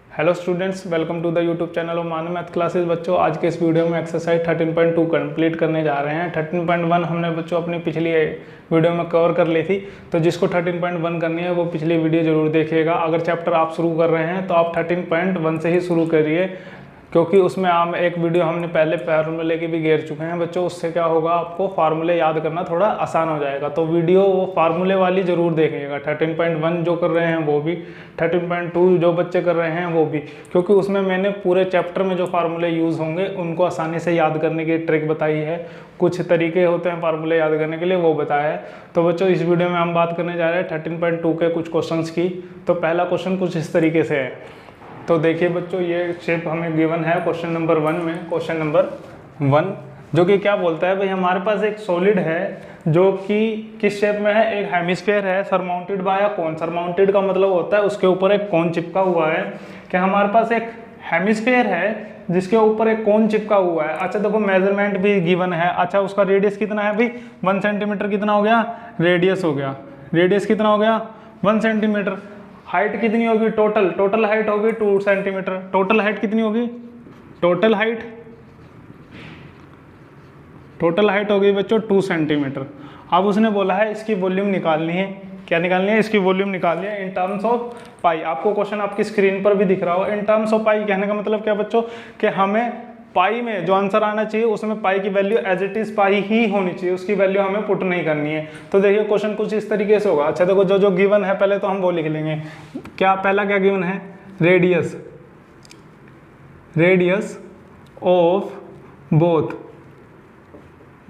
Hello students, welcome to the YouTube channel of Manav Math Classes. बच्चों, आज के इस वीडियो में एक्सरसाइज 13.2 कंप्लीट करने जा रहे हैं। 13.1 हमने बच्चों अपनी पिछली वीडियो में कवर कर ली थी, तो जिसको 13.1 करनी है वो पिछली वीडियो जरूर देखिएगा। अगर चैप्टर आप शुरू कर रहे हैं तो आप 13.1 से ही शुरू करिए, क्योंकि उसमें हम एक वीडियो हमने पहले फार्मूले की भी घेर चुके हैं बच्चों। उससे क्या होगा, आपको फार्मूले याद करना थोड़ा आसान हो जाएगा। तो वीडियो वो फार्मूले वाली ज़रूर देखिएगा। 13.1 जो कर रहे हैं वो भी, 13.2 जो बच्चे कर रहे हैं वो भी, क्योंकि उसमें मैंने पूरे चैप्टर में जो फार्मूले यूज़ होंगे उनको आसानी से याद करने की ट्रिक बताई है। कुछ तरीके होते हैं फार्मूले याद करने के लिए, वो बताया है। तो बच्चों, इस वीडियो में हम बात करने जा रहे हैं 13.2 के कुछ क्वेश्चन की। तो पहला क्वेश्चन कुछ इस तरीके से है। तो देखिए बच्चों, ये शेप हमें गिवन है क्वेश्चन नंबर 1 में। क्वेश्चन नंबर 1 जो कि क्या बोलता है भाई, हमारे पास एक सॉलिड है जो कि किस शेप में है, एक हेमिस्फीयर है सरमाउंटेड बाय अ कोन। सरमाउंटेड का मतलब होता है उसके ऊपर एक कोन चिपका हुआ है। कि हमारे पास एक हेमिस्फीयर है जिसके ऊपर एक कोन चिपका हुआ है। अच्छा देखो, मेजरमेंट भी गिवन है। अच्छा, उसका रेडियस कितना है भाई, 1 सेंटीमीटर कितना हो गया, रेडियस हो गया। रेडियस कितना हो गया, 1 सेंटीमीटर। हाइट कितनी होगी, टोटल हाइट होगी 2 सेंटीमीटर। टोटल हाइट कितनी होगी, टोटल हाइट होगी बच्चों 2 सेंटीमीटर। अब उसने बोला है इसकी वॉल्यूम निकालनी है। क्या निकालनी है, इसकी वॉल्यूम निकालनी है इन टर्म्स ऑफ पाई। आपको क्वेश्चन आपकी स्क्रीन पर भी दिख रहा हो। इन टर्म्स ऑफ पाई कहने का मतलब क्या बच्चों, कि हमें पाई में जो आंसर आना चाहिए उसमें पाई की value as it is pi ही होनी चाहिए, उसकी वैल्यू हमें पुट नहीं करनी है। तो देखिए क्वेश्चन कुछ इस तरीके से होगा। अच्छा देखो, जो जो गिवन है पहले तो हम वो लिख लेंगे। क्या पहला क्या गिवन है, radius of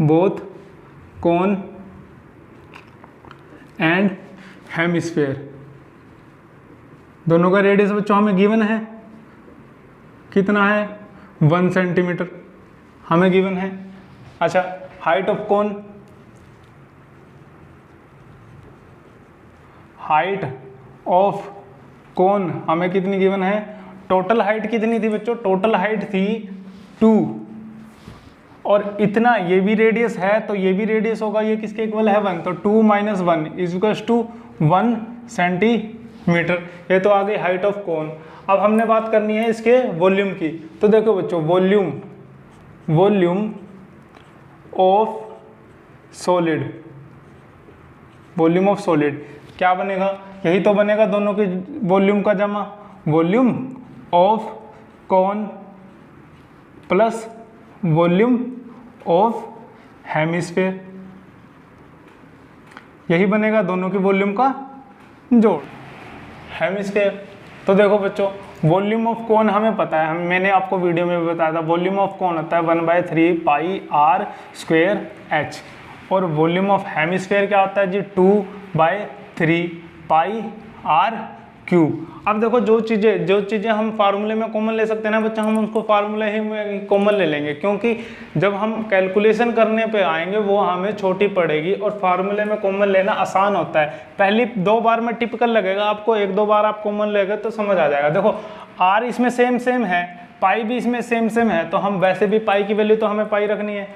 both cone and hemisphere. दोनों का रेडियस बच्चों हमें गिवन है, कितना है, 1 सेंटीमीटर हमें गिवन है। अच्छा, हाइट ऑफ कोन हमें कितनी गिवन है, टोटल हाइट कितनी थी बच्चों, टोटल हाइट थी 2, और इतना ये भी रेडियस है तो ये भी रेडियस होगा, ये किसके इक्वल है 1, तो 2 - 1 = 1 सेंटीमीटर। ये तो आ गई हाइट ऑफ कोन। अब हमने बात करनी है इसके वॉल्यूम की। तो देखो बच्चों, वॉल्यूम ऑफ सॉलिड क्या बनेगा, यही तो बनेगा दोनों की वॉल्यूम का जमा, volume of cone plus volume of hemisphere. यही बनेगा दोनों की वॉल्यूम का जोड़, हेमिस्फीयर। तो देखो बच्चों, वॉल्यूम ऑफ कोन हमें पता है, मैंने आपको वीडियो में भी बताया था। वॉल्यूम ऑफ कोन होता है 1/3 पाई r स्क्वायर h, और वॉल्यूम ऑफ हेमिस्फीयर क्या होता है जी, 2/3 पाई r क्यूब। अब देखो, जो चीज़ें हम फार्मूले में कॉमन ले सकते हैं ना बच्चा, हम उसको फार्मूले ही में कॉमन ले लेंगे, क्योंकि जब हम कैलकुलेशन करने पे आएंगे वो हमें छोटी पड़ेगी, और फार्मूले में कॉमन लेना आसान होता है। पहली 2 बार में टिपिकल लगेगा आपको, 1-2 बार आप कॉमन लेंगे तो समझ आ जाएगा। देखो, r इसमें सेम है, पाई भी इसमें सेम है, तो हम वैसे भी पाई की वैल्यू तो हमें पाई रखनी है।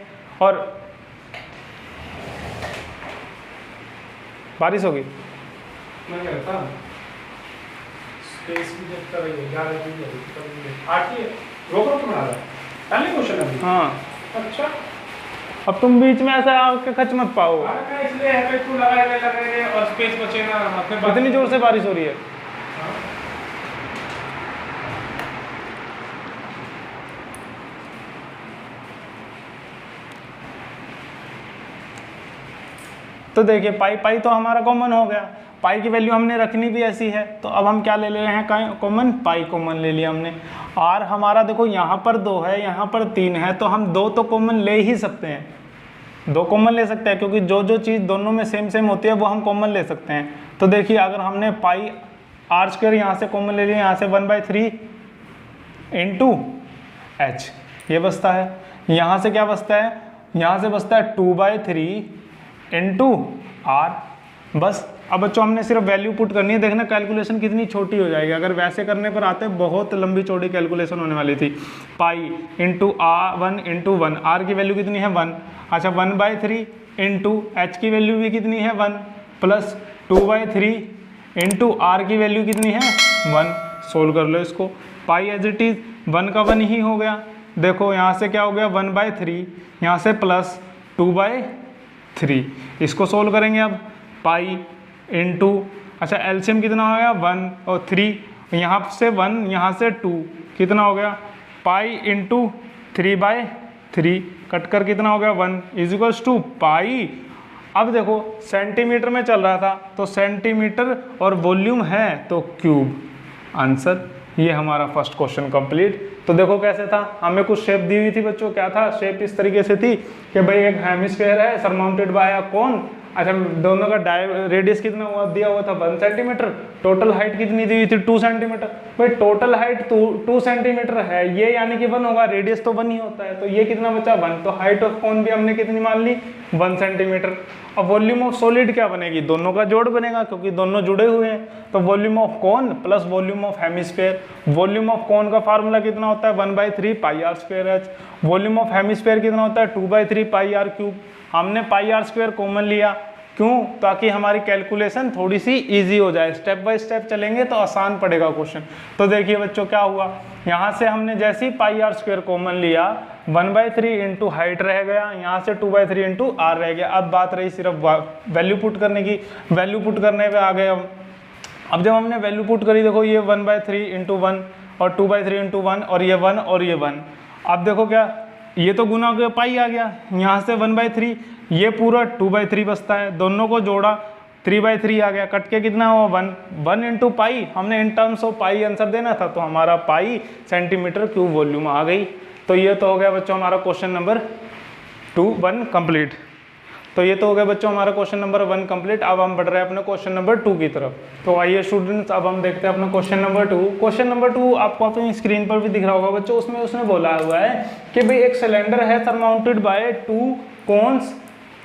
और बारिश होगी, हाँ। अच्छा, अब तुम बीच में ऐसा आके खच मत पाओ, इसलिए और स्पेस बचे ना, इतनी जोर से बारिश हो रही है। तो देखिए, पाई तो हमारा कॉमन हो गया, पाई की वैल्यू हमने रखनी भी ऐसी है, तो अब हम क्या ले रहे हैं कॉमन, पाई कॉमन ले लिया हमने। r हमारा देखो यहाँ पर 2 है, यहाँ पर 3 है, तो हम 2 तो कॉमन ले ही सकते हैं, 2 कॉमन ले सकते हैं, क्योंकि जो चीज़ दोनों में सेम होती है वो हम कॉमन ले सकते हैं। तो देखिए, अगर हमने पाई r स्क्वायर यहाँ से कॉमन ले लिया, यहाँ से 1/3 × h ये बचता है। यहाँ से क्या बचता है, यहाँ से बचता है 2/3 × r, बस अब बच्चों हमने सिर्फ वैल्यू पुट करनी है, देखना कैलकुलेशन कितनी छोटी हो जाएगी। अगर वैसे करने पर आते बहुत लंबी चौड़ी कैलकुलेशन होने वाली थी। Pi into one into one, R की वैल्यू कितनी है 1, अच्छा 1/3 इंटू एच की वैल्यू भी कितनी है 1 प्लस 2/3 इंटू आर की वैल्यू कितनी है 1। सोल्व कर लो इसको, पाई एज इट इज 1 का 1 ही हो गया। देखो यहाँ से क्या हो गया 1/3, यहाँ से प्लस 2/3, इसको सोल्व करेंगे अब। पाई इंटू, अच्छा एलसीएम कितना हो गया 1 और 3, यहाँ से 1 यहाँ से 2 कितना हो गया, पाई इंटू 3/3 कट कर कितना हो गया 1 इज इक्वल्स टू पाई। अब देखो सेंटीमीटर में चल रहा था तो सेंटीमीटर और वॉल्यूम है तो क्यूब, आंसर। ये हमारा फर्स्ट क्वेश्चन कंप्लीट। तो देखो कैसे था, हमें कुछ शेप दी हुई थी बच्चों, क्या था शेप इस तरीके से थी कि भाई एक हेमिस्फीयर है सरमाउंटेड बाय अ कोन, अच्छा दोनों का रेडियस कितना हुआ दिया हुआ था 1 सेंटीमीटर, टोटल हाइट कितनी दी हुई थी 2 सेंटीमीटर। भाई टोटल हाइट 2 सेंटीमीटर है ये, यानी कि 1 होगा, रेडियस तो 1 ही होता है, तो ये कितना बचा 1, तो हाइट ऑफ कोन भी हमने कितनी मान ली 1 सेंटीमीटर। अब वॉल्यूम ऑफ सॉलिड क्या बनेगी, दोनों का जोड़ बनेगा क्योंकि दोनों जुड़े हुए हैं, तो volume of cone plus volume of hemisphere. Volume of cone का फार्मूला कितना होता है 1/3 pi r square h. Volume of hemisphere कितना होता है 2/3 पाई आर क्यूब। हमने पाई आर स्क्वायर कॉमन लिया, क्यों, ताकि हमारी कैलकुलेशन थोड़ी सी इजी हो जाए, स्टेप बाय स्टेप चलेंगे तो आसान पड़ेगा क्वेश्चन। तो देखिए बच्चों क्या हुआ, यहाँ से हमने जैसे ही पाई आर स्क्वायर कॉमन लिया 1/3 इंटू हाइट रह गया, यहाँ से 2/3 इंटू आर रह गया। अब बात रही सिर्फ वैल्यू पुट करने की, वैल्यू पुट करने पे आ गए हम। अब जब हमने वैल्यू पुट करी, देखो ये 1/3 इंटू 1 और 2/3 इंटू 1 और ये 1 और ये 1। अब देखो क्या, ये तो गुना हो गया, पाई आ गया, यहाँ से 1/3, ये पूरा 2/3 बचता है, दोनों को जोड़ा 3/3 आ गया, कट के कितना हुआ 1 इंटू पाई, हमने in terms of pi answer देना था, तो हमारा पाई सेंटीमीटर क्यूब वॉल्यूम आ गई। तो ये तो हो गया बच्चों हमारा क्वेश्चन नंबर 1 कंप्लीट। तो ये तो हो गया बच्चों हमारा क्वेश्चन नंबर 1 कंप्लीट। अब हम बढ़ रहे हैं अपने क्वेश्चन नंबर 2 की तरफ। तो आइए स्टूडेंट्स, अब हम देखते हैं अपना क्वेश्चन नंबर 2। क्वेश्चन नंबर 2 आपको अपनी स्क्रीन पर भी दिख रहा होगा बच्चों, उसमें उसने बोला हुआ है कि भाई एक सिलेंडर है surmounted by 2 cones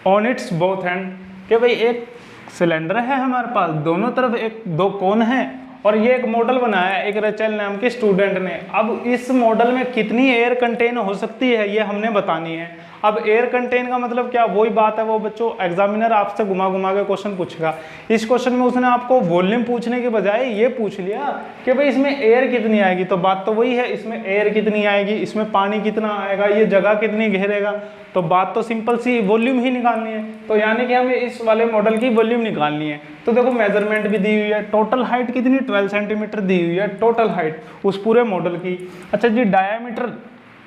on its both end, कि भाई एक सिलेंडर है हमारे पास, दोनों तरफ 2 कोन हैं और ये एक मॉडल बनाया है एक रेचल नाम के स्टूडेंट ने। अब इस मॉडल में कितनी एयर कंटेन हो सकती है ये हमने बतानी है। अब एयर कंटेन का मतलब क्या, वही बात है वो बच्चों एग्जामिनर आपसे घुमा घुमा के क्वेश्चन पूछेगा। इस क्वेश्चन में उसने आपको वॉल्यूम पूछने के बजाय ये पूछ लिया कि भाई इसमें एयर कितनी आएगी, तो बात तो वही है, इसमें एयर कितनी आएगी, इसमें पानी कितना आएगा, ये जगह कितनी घेरेगा, तो बात तो सिंपल सी वॉल्यूम ही निकालनी है। तो यानी कि हमें इस वाले मॉडल की वॉल्यूम निकालनी है। तो देखो मेजरमेंट भी दी हुई है, टोटल हाइट कितनी 12 सेंटीमीटर दी हुई है टोटल हाइट उस पूरे मॉडल की। अच्छा जी, डायामीटर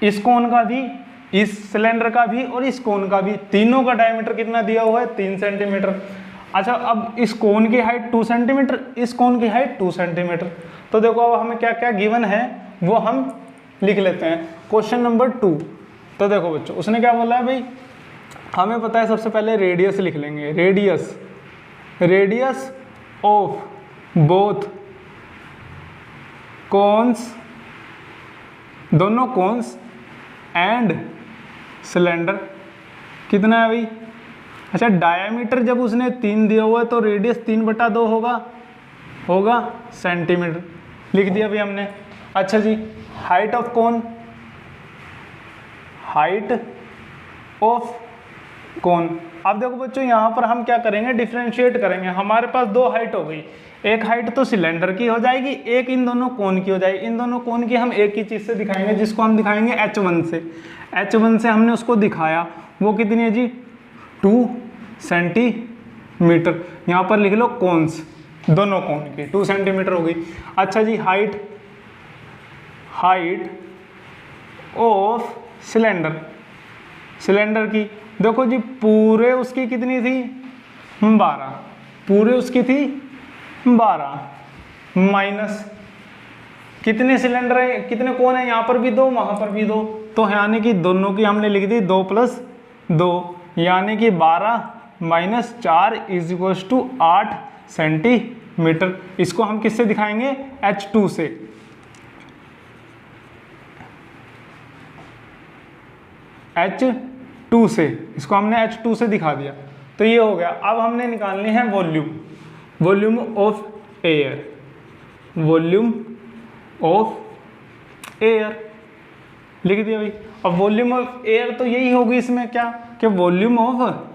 इस कोन का भी, इस सिलेंडर का भी और इस कोन का भी, तीनों का डायमीटर कितना दिया हुआ है 3 सेंटीमीटर। अच्छा, अब इस कोन की हाइट 2 सेंटीमीटर, इस कोन की हाइट 2 सेंटीमीटर। तो देखो अब हमें क्या क्या गिवन है वो हम लिख लेते हैं। क्वेश्चन नंबर 2, तो देखो बच्चों उसने क्या बोला है भाई, हमें पता है सबसे पहले रेडियस लिख लेंगे। रेडियस ऑफ बोथ कोन्स, दोनों कोन्स एंड सिलेंडर कितना है भाई। अच्छा, डायमीटर जब उसने 3 दिया हुआ है तो रेडियस 3/2 होगा सेंटीमीटर, लिख दिया भाई हमने। अच्छा जी, height of cone, height of cone. अब देखो बच्चों यहाँ पर हम क्या करेंगे, डिफ्रेंशिएट करेंगे। हमारे पास 2 हाइट हो गई, एक हाइट तो सिलेंडर की हो जाएगी, एक इन दोनों कोन की हो जाएगी। इन दोनों कोन की हम एक ही चीज़ से दिखाएंगे, जिसको हम दिखाएंगे H1 से। H1 से हमने उसको दिखाया, वो कितनी है जी 2 सेंटीमीटर। यहाँ पर लिख लो कोन्स, दोनों कोन की 2 सेंटीमीटर हो गई। अच्छा जी, हाइट ऑफ सिलेंडर की देखो जी, पूरे उसकी कितनी थी 12, पूरे उसकी थी 12 माइनस कितने सिलेंडर है, कितने कोन है, यहाँ पर भी 2 वहाँ पर भी 2, तो यानी कि दोनों की हमने लिख दी 2 + 2, यानी कि 12 - 4 = 8 सेंटीमीटर। इसको हम किससे दिखाएंगे, H2 से। H2 से, इसको हमने H2 से दिखा दिया। तो ये हो गया। अब हमने निकालनी है volume, volume of air, volume of air लिख दिया भाई। अब वॉल्यूम ऑफ एयर तो यही होगी इसमें क्या कि वॉल्यूम ऑफ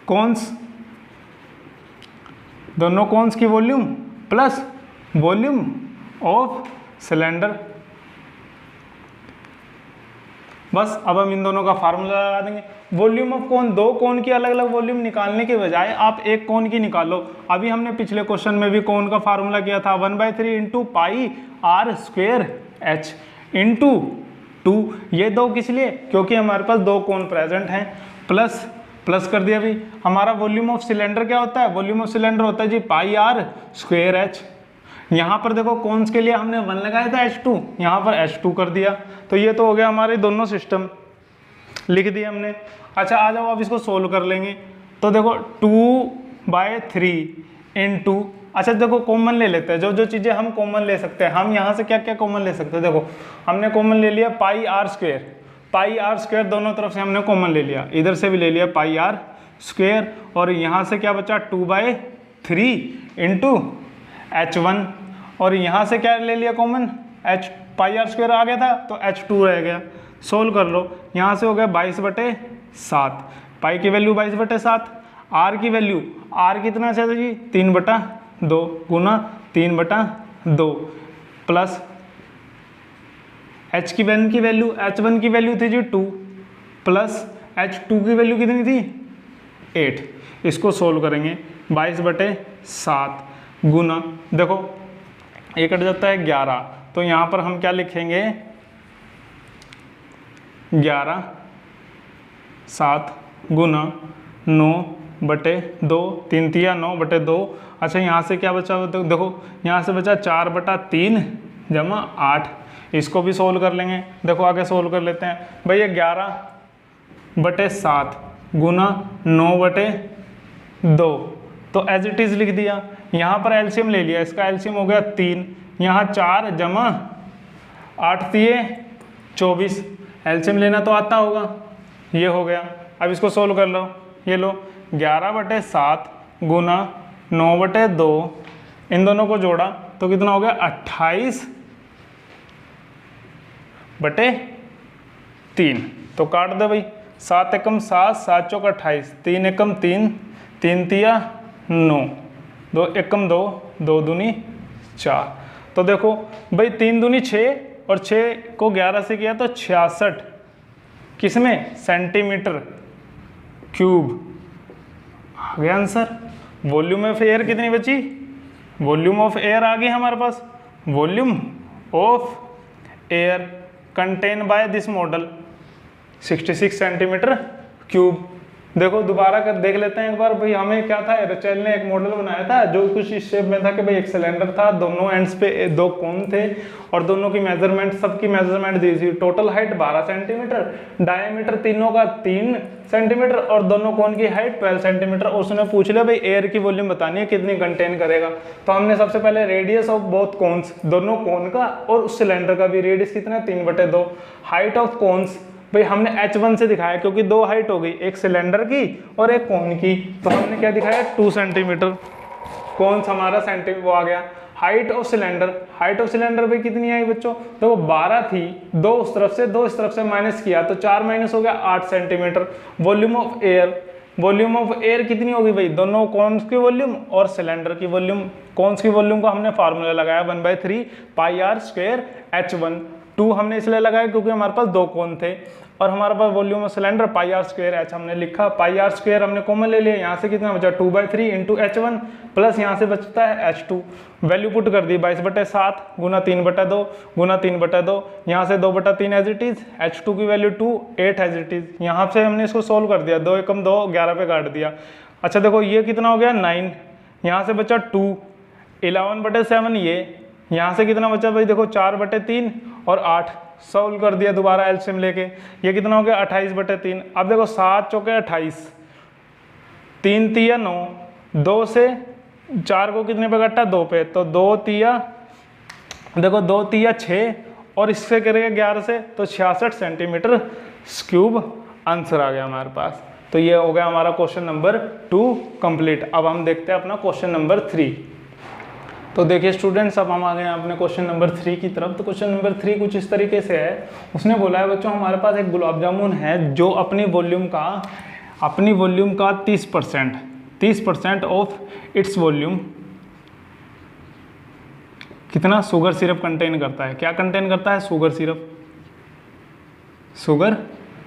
कॉन्स, दोनों कॉन्स की volume plus volume of cylinder. बस अब हम इन दोनों का फार्मूला लगा देंगे। वॉल्यूम ऑफ कोन, दो कोन की अलग अलग वॉल्यूम निकालने के बजाय आप एक कोन की निकालो। अभी हमने पिछले क्वेश्चन में भी कोन का फार्मूला किया था 1/3 into pi are square H into 2। ये दो किस लिए, क्योंकि हमारे पास दो कोन प्रेजेंट हैं। प्लस प्लस कर दिया भाई। हमारा वॉल्यूम ऑफ सिलेंडर क्या होता है, वॉल्यूम ऑफ सिलेंडर होता है जी पाई आर स्क्वेयर एच। यहाँ पर देखो कॉन्स के लिए हमने 1 लगाया था H2, यहाँ पर H2 कर दिया। तो ये तो हो गया हमारे दोनों सिस्टम लिख दिए हमने। अच्छा आ जाओ अब इसको सोल्व कर लेंगे। तो देखो 2/3 इंटू, अच्छा देखो कॉमन ले लेते हैं, जो जो चीज़ें हम कॉमन ले सकते हैं। हम यहाँ से क्या क्या कॉमन ले सकते हैं, देखो हमने कॉमन ले लिया pi are square, pi are square दोनों तरफ से हमने कॉमन ले लिया, इधर से भी ले लिया पाई आर स्क्वेयर। और यहाँ से क्या बचा 2/3 इंटू H1, और यहाँ से क्या ले लिया common, H pi are square आ गया था तो H2 रह गया। सोल्व कर लो, यहाँ से हो गया 22/7, पाई की वैल्यू 22/7, आर की वैल्यू, आर कितना चाहिए जी 3/2 गुना 3/2 प्लस H की वैल्यू H1 की वैल्यू थी जी 2 प्लस H2 की वैल्यू कितनी थी 8। इसको सोल्व करेंगे 22/7 गुना, देखो ये कट जाता है 11, तो यहाँ पर हम क्या लिखेंगे 11/7 गुना 9/2, 3 तिया 9/2। अच्छा यहाँ से क्या बचा, देखो यहाँ से बचा 4/3 जमा 8। इसको भी सोल्व कर लेंगे, देखो आगे सोल्व कर लेते हैं भाई। ये 11/7 गुना 9/2, तो एज इट इज़ लिख दिया। यहाँ पर एलसीएम ले लिया, इसका एलसीएम हो गया 3, यहाँ 4 जमा 8 तिये 24, एलसीएम लेना तो आता होगा, ये हो गया। अब इसको सोल्व कर लो, ये लो 11/7 गुना 9/2, इन दोनों को जोड़ा तो कितना हो गया 28/3। तो काट दे भाई, 7 एकम 7, 7 चौक 28, 3 एकम 3, 3 तिया 9, 2 एकम 2, 2 दूनी 4। तो देखो भाई 3 दूनी 6 और 6 को 11 से किया तो 66 किसमें सेंटीमीटर क्यूब आ गया आंसर। वॉल्यूम ऑफ एयर कितनी बची, वॉल्यूम ऑफ एयर आ गई हमारे पास, volume of air contain by this model 66 centimetre cube. देखो दोबारा कर देख लेते हैं एक बार भाई, हमें क्या था, एरोचेल ने एक मॉडल बनाया था जो कुछ इस शेप में था कि भाई एक सिलेंडर था, दोनों एंड्स पे 2 कोन थे और दोनों की मेजरमेंट, सबकी मेजरमेंट दी थी। टोटल हाइट 12 सेंटीमीटर, डायमीटर तीनों का 3 सेंटीमीटर और दोनों कोन की हाइट 12 सेंटीमीटर। और उसने पूछ लिया भाई एयर की वॉल्यूम बतानी है कितनी कंटेन करेगा। तो हमने सबसे पहले रेडियस ऑफ बोथ कोन्स, दोनों कोन का और उस सिलेंडर का भी रेडियस कितना है 3/2। हाइट ऑफ कोन्स भाई हमने H1 से दिखाया क्योंकि 2 हाइट हो गई, एक सिलेंडर की और एक कोन की, तो हमने क्या दिखाया 2 सेंटीमीटर, कोन्स हमारा सेंटीमीटर वो आ गया। Height of cylinder, height of cylinder भाई कितनी आई बच्चों, तो वो 12 थी, 2 उस तरफ से 2 इस तरफ से माइनस किया तो 4 माइनस हो गया 8 centimetre. Volume of air, volume of air कितनी होगी भाई, दोनों कॉन्स की वॉल्यूम और सिलेंडर की वॉल्यूम। कॉन्स की वॉल्यूम को हमने फार्मूला लगाया 1/3 पाई आर स्क्वायर H1। 2 हमने इसलिए लगाया क्योंकि हमारे पास 2 कोन थे और हमारे पास volume of cylinder pi r square h हमने लिखा। पाई आर स्क्वायर हमने कॉमन ले लिया, यहाँ से कितना बचा 2/3 इंटू H1 प्लस यहाँ से बचता है H2, वैल्यू पुट कर दी 22/7 गुना 3/2 गुना 3/2, यहाँ से 2/3 एज इट इज, H2 की वैल्यू 2, 8 एज इट इज। यहाँ से हमने इसको सोल्व कर दिया, 2 एकम 2, 11 पे काट दिया। अच्छा देखो ये कितना हो गया 9, यहाँ से बचा 2, 11/7 ये, यहाँ से कितना बचा भाई देखो 4/3 और 8, सॉल्व कर दिया दोबारा एलसीएम लेके, ये कितना हो गया 28/3। अब देखो 7 चौके 28, 3 तिया 9, 2 से 4 को कितने पे काटा 2 पे, तो 2 तिया देखो 2 तिया 6 और इससे करेंगे 11 से तो 66 सेंटीमीटर क्यूब आंसर आ गया हमारे पास। तो ये हो गया हमारा क्वेश्चन नंबर 2 कंप्लीट। अब हम देखते हैं अपना क्वेश्चन नंबर 3। तो देखिए स्टूडेंट्स, अब हम आ गए हैं अपने क्वेश्चन नंबर 3 की तरफ। तो क्वेश्चन नंबर 3 कुछ इस तरीके से है। उसने बोला है बच्चों हमारे पास एक गुलाब जामुन है जो अपनी वॉल्यूम का 30% ऑफ इट्स वॉल्यूम कितना शुगर सिरप कंटेन करता है। क्या कंटेन करता है? शुगर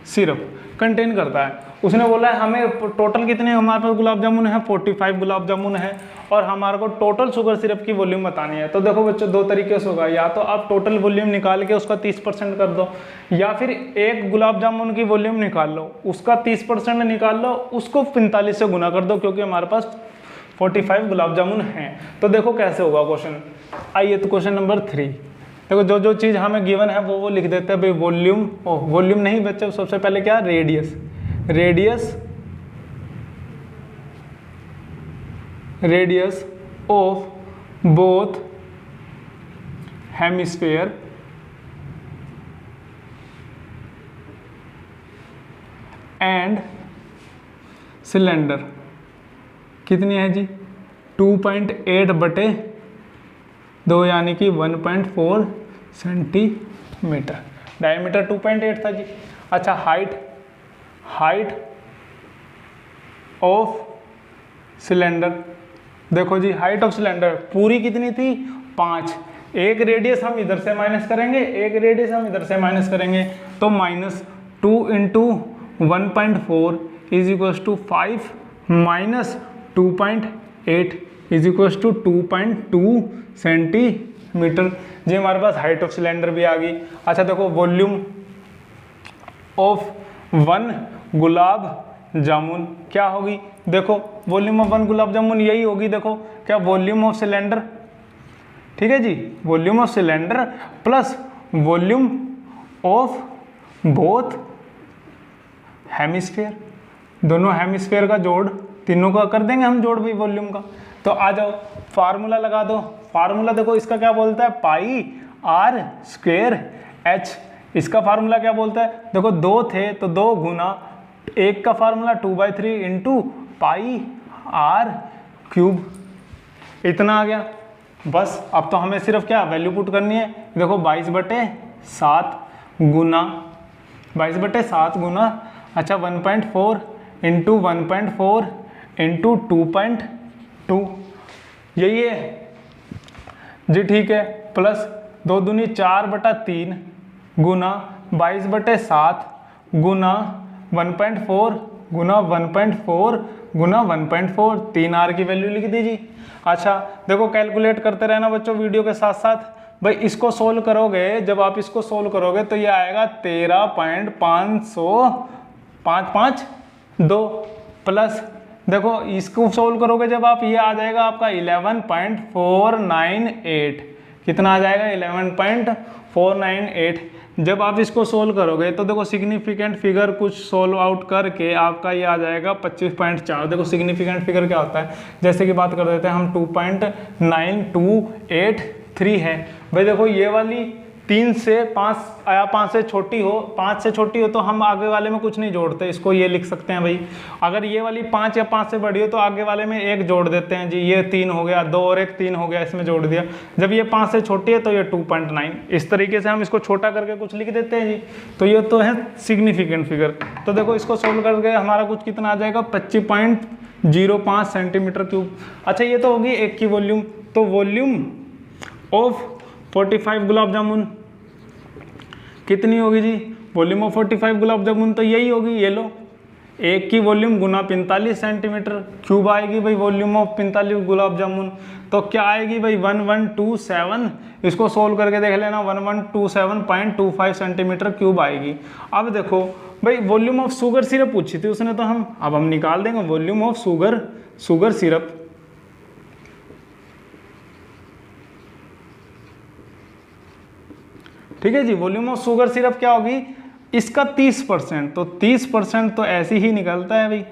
सिरप कंटेन करता है। उसने बोला है हमें टोटल कितने हमारे पास गुलाब जामुन है, 45 गुलाब जामुन है, और हमारे को टोटल शुगर सिरप की वॉल्यूम बतानी है। तो देखो बच्चों, दो तरीके से होगा, या तो आप टोटल वॉल्यूम निकाल के उसका 30% कर दो, या फिर एक गुलाब जामुन की वॉल्यूम निकाल लो, उसका 30% निकाल लो, उसको 45 से गुना कर दो, क्योंकि हमारे पास 45 गुलाब जामुन हैं। तो देखो कैसे होगा क्वेश्चन। आइए तो क्वेश्चन नंबर 3 देखो, जो चीज़ हमें गिवन है वो लिख देते हैं भाई। वॉल्यूम नहीं बच्चे, सबसे पहले क्या? Radius of both hemisphere and cylinder कितनी है जी? 2.8/2 यानी कि 1.4 सेंटीमीटर। डायमीटर 2.8 था जी। अच्छा, हाइट ऑफ सिलेंडर, देखो जी हाइट ऑफ सिलेंडर पूरी कितनी थी? 5। एक रेडियस हम इधर से माइनस करेंगे, एक रेडियस हम इधर से माइनस करेंगे, तो -2 × 1.4 = 5 -2.8 = 2.2 सेंटीमीटर। जी हमारे पास हाइट ऑफ सिलेंडर भी आ गई। अच्छा देखो, वॉल्यूम ऑफ 1 गुलाब जामुन क्या होगी? देखो वॉल्यूम ऑफ 1 गुलाब जामुन यही होगी। देखो क्या, वॉल्यूम ऑफ सिलेंडर, ठीक है जी, volume of cylinder plus volume of both hemisphere, दोनों हेमिस्फीयर का जोड़, तीनों का कर देंगे हम जोड़ भाई वॉल्यूम का। तो आ जाओ फार्मूला लगा दो। फार्मूला देखो इसका क्या बोलता है? πr²h। इसका फार्मूला क्या बोलता है? देखो 2 थे तो 2 गुना 1 का फार्मूला 2/3 × πr³। इतना आ गया बस। अब तो हमें सिर्फ क्या वैल्यू पुट करनी है। देखो 22/7 गुना 22/7 गुना, अच्छा 1.4 × 1.4 × 2.2, यही है जी, ठीक है, प्लस 2 दूनी 4/3 गुना 22/7 गुना 1.4 गुना 1.4 गुना 1.4, 3r की वैल्यू लिख दीजिए। अच्छा देखो, कैलकुलेट करते रहना बच्चों वीडियो के साथ साथ। भाई इसको सोल्व करोगे, जब आप इसको सोल्व करोगे तो ये आएगा 13.552 प्लस, देखो इसको सोल्व करोगे जब आप, ये आ जाएगा आपका 11.498। कितना आ जाएगा? 11.498। जब आप इसको सोल्व करोगे तो देखो सिग्निफिकेंट फिगर कुछ सोल्व आउट करके आपका ये आ जाएगा 25.4। देखो सिग्निफिकेंट फिगर क्या होता है, जैसे कि बात कर देते हैं हम, 2.9283 है। भाई देखो ये वाली 3 से 5 या 5 से छोटी हो, 5 से छोटी हो तो हम आगे वाले में कुछ नहीं जोड़ते, इसको ये लिख सकते हैं भाई। अगर ये वाली 5 या 5 से बड़ी हो तो आगे वाले में 1 जोड़ देते हैं जी, ये 3 हो गया, 2 और 1 3 हो गया, इसमें जोड़ दिया। जब ये 5 से छोटी है तो ये 2.9, इस तरीके से हम इसको छोटा करके कुछ लिख देते हैं जी। तो ये तो है सिग्निफिकेंट फिगर। तो देखो इसको सोल्व करके हमारा कुछ कितना आ जाएगा? 25.05 सेंटीमीटर क्यूब। अच्छा ये तो होगी एक की वॉल्यूम। तो वॉल्यूम ऑफ 45 गुलाब जामुन कितनी होगी जी? वॉल्यूम ऑफ 45 गुलाब जामुन तो यही होगी, ये लो, एक की वॉल्यूम गुना 45 सेंटीमीटर क्यूब आएगी भाई वॉल्यूम ऑफ 45 गुलाब जामुन। तो क्या आएगी भाई? 1127। इसको सोल्व करके देख लेना, 1127.25 सेंटीमीटर क्यूब आएगी। अब देखो भाई वॉल्यूम ऑफ शुगर सिरप पूछी थी उसने, तो अब हम निकाल देंगे वॉल्यूम ऑफ शुगर सिरप। ठीक है जी, वॉल्यूम ऑफ शुगर सिरप क्या होगी? इसका 30%, तो 30% तो ऐसे ही निकलता है भाई।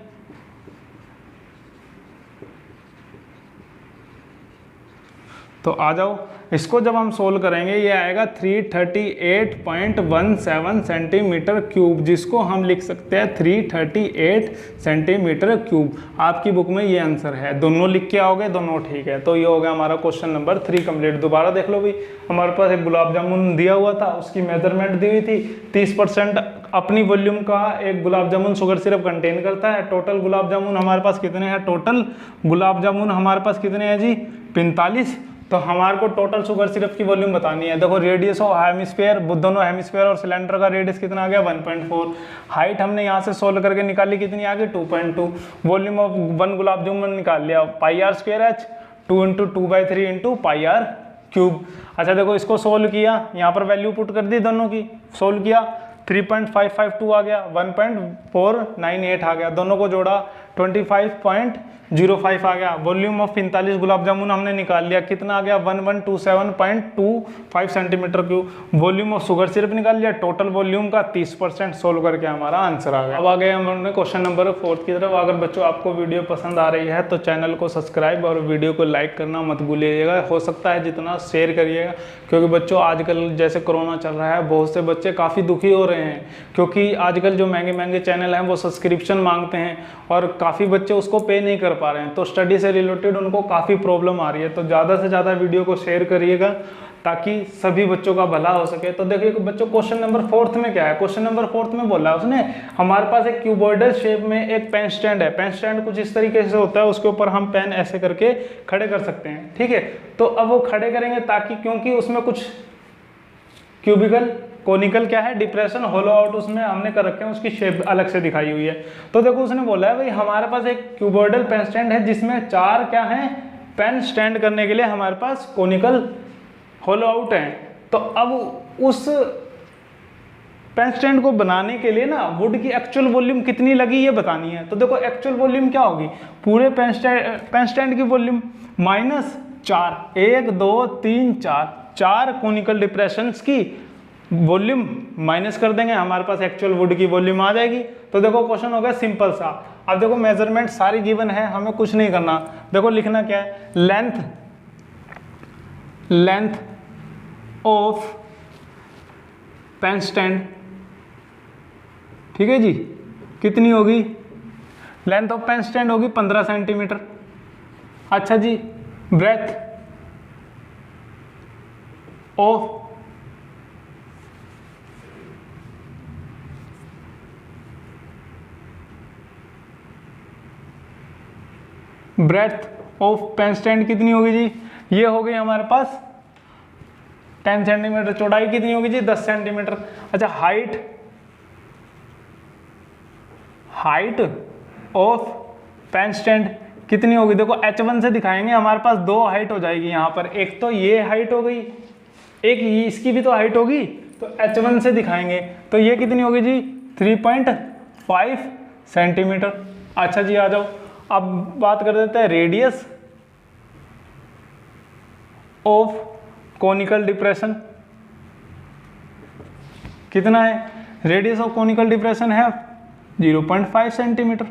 तो तो आ जाओ, इसको जब हम सोल्व करेंगे ये आएगा 338.17 सेंटीमीटर क्यूब, जिसको हम लिख सकते हैं 338 सेंटीमीटर क्यूब। आपकी बुक में ये आंसर है, दोनों लिख के आओगे, दोनों ठीक है। तो ये हो गया हमारा क्वेश्चन नंबर 3 कंप्लीट। दोबारा देख लो भाई, हमारे पास एक गुलाब जामुन दिया हुआ था, उसकी मेजरमेंट दी हुई थी 30% अपनी वॉल्यूम का एक gulab jamun sugar syrup contain करता है। टोटल गुलाब जामुन हमारे पास कितने हैं? टोटल गुलाब जामुन हमारे पास कितने हैं जी? 45। तो हमारे को टोटल शुगर सिरप की वॉल्यूम बतानी है। देखो रेडियस ऑफ हेमिस्फीयर, दोनों हेमिस्फीयर और सिलेंडर का रेडियस कितना आ गया? 1.4। हाइट हमने यहाँ से सोल्व करके निकाली, कितनी आ गई? 2.2। वॉल्यूम ऑफ 1 गुलाब जामुन निकाल लिया, πr²h 2 × 2/3 × πr³। अच्छा देखो, इसको सोल्व किया, यहाँ पर वैल्यू पुट कर दी, दोनों की सोल्व किया, 3.552 आ गया, 1.498 आ गया, दोनों को जोड़ा 25.05 आ गया। वॉल्यूम ऑफ 45 गुलाब जामुन हमने निकाल लिया, कितना आ गया? 1127.25 centimetre cube. Volume of sugar syrup निकाल लिया, टोटल वॉल्यूम का 30% सोल्व करके हमारा आंसर आ गया। अब आ गए हमने क्वेश्चन नंबर 4 की तरफ। अगर बच्चों आपको वीडियो पसंद आ रही है तो चैनल को सब्सक्राइब और वीडियो को लाइक करना मत भूलिएगा, हो सकता है जितना शेयर करिएगा, क्योंकि बच्चों आजकल जैसे कोरोना चल रहा है, बहुत से बच्चे काफ़ी दुखी हो रहे हैं, क्योंकि आजकल जो महंगे महंगे चैनल हैं वो सब्सक्रिप्शन मांगते हैं और काफ़ी बच्चे उसको पे नहीं कर पा रहे हैं। तो स्टडी से रिलेटेड उनको काफ़ी प्रॉब्लम आ रही है। तो ज़्यादा से ज़्यादा वीडियो को शेयर करिएगा ताकि सभी बच्चों का भला हो सके। तो देखिए बच्चों, क्वेश्चन नंबर 4 में क्या है? क्वेश्चन नंबर 4 में बोला है उसने, हमारे पास एक क्यूबॉइडल शेप में एक पेन स्टैंड है। पेन स्टैंड कुछ इस तरीके से होता है, उसके ऊपर हम पेन ऐसे करके खड़े कर सकते हैं, ठीक है। तो अब वो खड़े करेंगे ताकि, क्योंकि उसमें कुछ क्यूबिकल कोनिकल क्या है? डिप्रेशन, होलो आउट उसमें हमने कर रखे हैं, उसकी शेप अलग से दिखाई हुई है। तो देखो उसने बोला है भाई हमारे पास एक क्यूबॉइडल पेन स्टैंड है जिसमें 4 क्या है? पेन स्टैंड करने के लिए हमारे पास कोनिकल होलो आउट है। तो अब उस पेन स्टैंड को बनाने के लिए ना वुड की एक्चुअल वॉल्यूम कितनी लगी ये बतानी है। तो देखो एक्चुअल वॉल्यूम क्या होगी? पूरे पेन स्टैंड की वॉल्यूम -4, 1 2 3 4 कोनिकल डिप्रेशंस की वॉल्यूम माइनस कर देंगे, हमारे पास एक्चुअल वुड की वॉल्यूम आ जाएगी। तो देखो क्वेश्चन हो गया सिंपल सा। अब देखो मेजरमेंट सारी गिवन है, हमें कुछ नहीं करना। देखो लिखना क्या है? लेंथ ऑफ पेन स्टैंड, ठीक है जी, कितनी होगी? लेंथ ऑफ पेन स्टैंड होगी 15 सेंटीमीटर। अच्छा जी, ब्रेथ ऑफ पेन स्टैंड कितनी होगी जी? ये हो गई हमारे पास 10 सेंटीमीटर। चौड़ाई कितनी होगी जी? 10 सेंटीमीटर। अच्छा, हाइट ऑफ पेन स्टैंड कितनी होगी? देखो H1 से दिखाएंगे, हमारे पास 2 हाइट हो जाएगी यहाँ पर। एक तो ये हाइट हो गई, एक इसकी भी तो हाइट होगी, तो H1 से दिखाएंगे। तो ये कितनी होगी जी? 3.5 सेंटीमीटर। अच्छा जी, आ जाओ, अब बात कर देते हैं रेडियस ऑफ कोनिकल डिप्रेशन कितना है? रेडियस ऑफ कोनिकल डिप्रेशन है 0.5 सेंटीमीटर,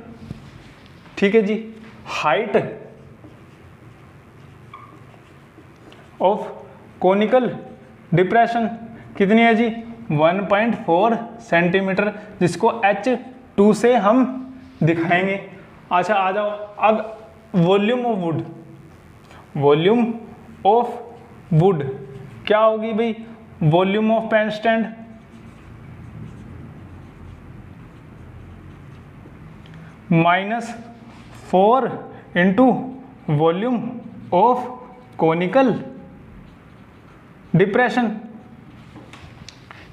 ठीक है जी। हाइट ऑफ कोनिकल डिप्रेशन कितनी है जी? 1.4 सेंटीमीटर, जिसको H2 से हम दिखाएंगे। अच्छा आ जाओ, अब वॉल्यूम ऑफ वुड क्या होगी भाई? Volume of pen stand -4 into volume of conical depression,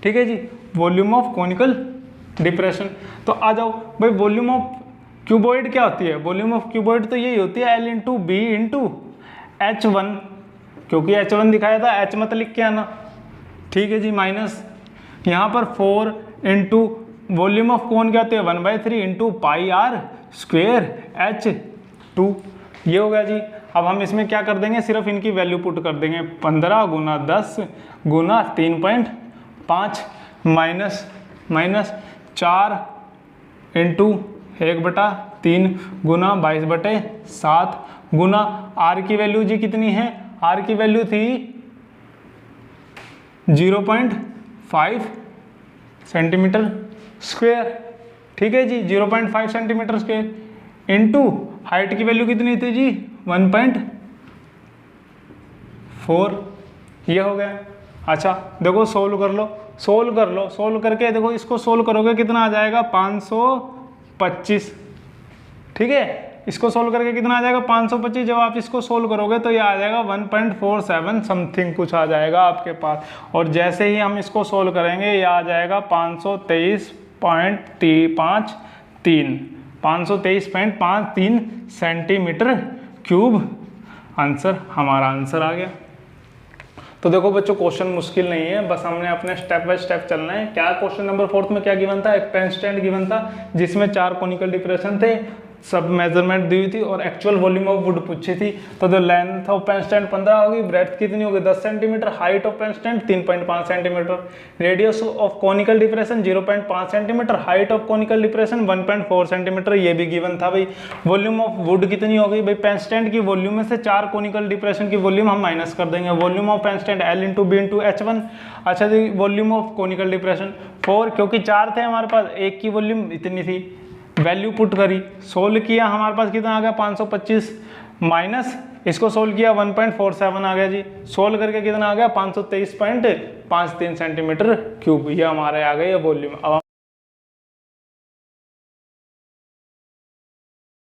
ठीक है जी, वॉल्यूम ऑफ कोनिकल डिप्रेशन। तो आ जाओ भाई, वॉल्यूम ऑफ क्यूबॉइड क्या होती है? वॉल्यूम ऑफ क्यूबॉइड तो यही होती है L into B into H1, क्योंकि H1 दिखाया था, H मत लिख के आना, ठीक है जी, माइनस यहाँ पर 4 इंटू वॉल्यूम ऑफ कोन क्या होती है? 1/3 इंटू πr² H2, ये हो गया जी। अब हम इसमें क्या कर देंगे? सिर्फ इनकी वैल्यू पुट कर देंगे, 15 × 10 × 3.5 माइनस 4 इंटू 1/3 × 22/7 गुना R की वैल्यू जी कितनी है? आर की वैल्यू थी 0.5 सेंटीमीटर स्क्वायर, ठीक है जी, 0.5 सेंटीमीटर स्क्वायर इनटू हाइट की वैल्यू कितनी थी जी 1.4, ये हो गया। अच्छा देखो सोल्व कर लो, सोल्व करके देखो, इसको सोल्व करोगे कितना आ जाएगा 525, ठीक है, इसको सोल्व करके कितना आ जाएगा 525। जब आप इसको सोल्व करोगे तो ये आ जाएगा 1.47 समथिंग कुछ आ जाएगा आपके पास, और जैसे ही हम इसको सोल्व करेंगे ये आ जाएगा 523.53 सेंटीमीटर क्यूब। आंसर, हमारा आंसर आ गया। तो देखो बच्चों क्वेश्चन मुश्किल नहीं है, बस हमने अपने स्टेप बाय स्टेप चलना है। क्या क्वेश्चन नंबर 4 में क्या गिवन था, एक पेन स्टैंड गिवन था जिसमें 4 कोनिकल डिप्रेशन थे, सब मेजरमेंट दी हुई थी और एक्चुअल वॉल्यूम ऑफ वुड पूछी थी। तो जो लेंथ ऑफ पेन स्टैंड 15 होगी, ब्रेड्थ कितनी होगी 10 centimetre, height of pen stand 3.5 centimetre, radius of conical depression 0.5 centimetre, height of conical depression 1.4 centimetre, ये भी गिवन था भाई। वॉल्यूम ऑफ वुड कितनी हो गई भाई, पेन स्टैंड की वॉल्यूम में से 4 कोनिकल डिप्रेशन की वॉल्यूम हम माइनस कर देंगे, volume of pen stand L into B into H1। अच्छा जी, वॉल्यूम ऑफ कोनिकल डिप्रेशन 4, क्योंकि 4 थे हमारे पास, एक की वॉल्यूम इतनी थी, वैल्यू पुट करी, सोल्व किया, हमारे पास कितना आ गया 525, माइनस इसको सोल्व किया 1.47 आ गया जी, सोल्व करके कितना आ गया 523.53 सेंटीमीटर क्यूब, ये हमारे आ गए ये वॉल्यूम। अब